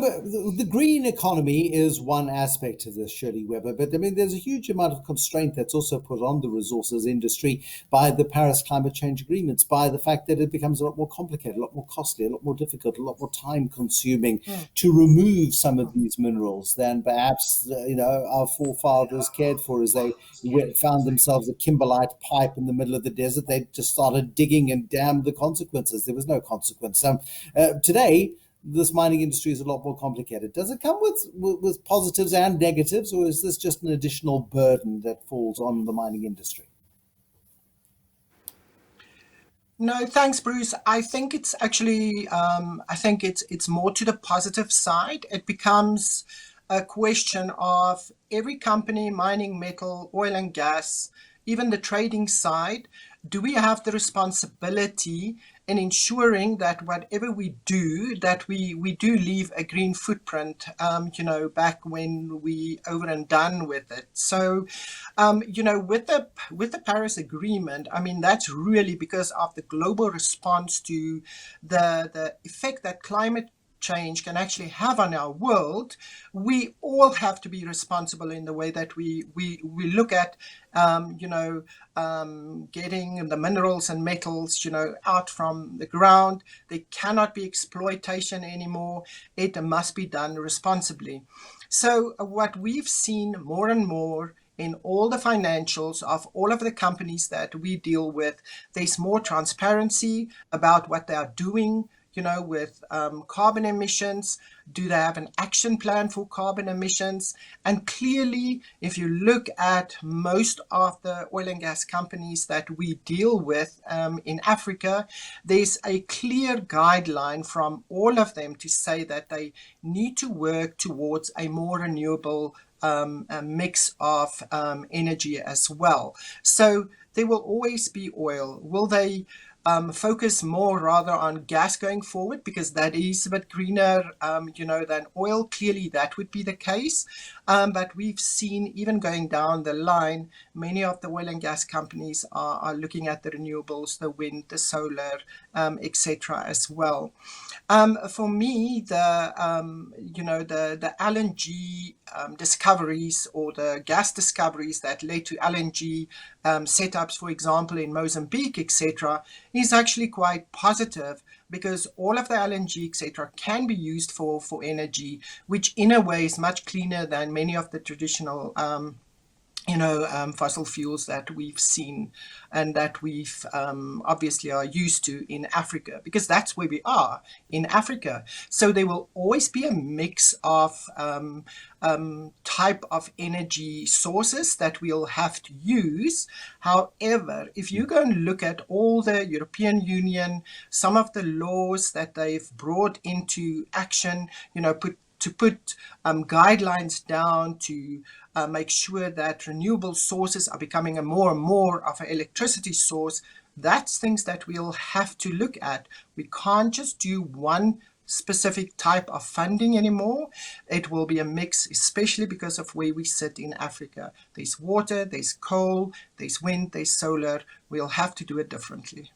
The green economy is one aspect of this, Shirley Weber, but I mean, there's a huge amount of constraint that's also put on the resources industry by the Paris climate change agreements, by the fact that it becomes a lot more complicated, a lot more costly, a lot more difficult, a lot more time consuming to remove some of these minerals than perhaps, our forefathers cared for as they found themselves a kimberlite pipe in the middle of the desert. They just started digging and damned the consequences. There was no consequence. Today, this mining industry is a lot more complicated. Does it come with positives and negatives, or is this just an additional burden that falls on the mining industry? No, thanks, Bruce. I think it's actually, I think it's more to the positive side. It becomes a question of every company mining metal, oil and gas, even the trading side. Do we have the responsibility in ensuring that whatever we do, that we do leave a green footprint, back when we over and done with it. So, with the Paris Agreement, I mean, that's really because of the global response to the effect that climate change can actually have on our world. We all have to be responsible in the way that we look at, getting the minerals and metals, out from the ground. There cannot be exploitation anymore. It must be done responsibly. So what we've seen more and more in all the financials of all of the companies that we deal with, there's more transparency about what they are doing, with carbon emissions. Do they have an action plan for carbon emissions? And clearly, if you look at most of the oil and gas companies that we deal with in Africa, there's a clear guideline from all of them to say that they need to work towards a more renewable a mix of energy as well. So there will always be oil. Will they focus more rather on gas going forward, because that is a bit greener, than oil? Clearly, that would be the case. But we've seen, even going down the line, many of the oil and gas companies are looking at the renewables, the wind, the solar, etc. as well. For me, the LNG discoveries, or the gas discoveries that led to LNG setups, for example, in Mozambique, etc., is actually quite positive, because all of the LNG, etc., can be used for energy, which in a way is much cleaner than many of the traditional fossil fuels that we've seen and that we've obviously are used to in Africa, because that's where we are in Africa. So there will always be a mix of type of energy sources that we'll have to use. However, if you go and look at all the European Union, some of the laws that they've brought into action, put guidelines down to make sure that renewable sources are becoming a more and more of an electricity source. That's things that we'll have to look at. We can't just do one specific type of funding anymore. It will be a mix, especially because of where we sit in Africa. There's water, there's coal, there's wind, there's solar. We'll have to do it differently.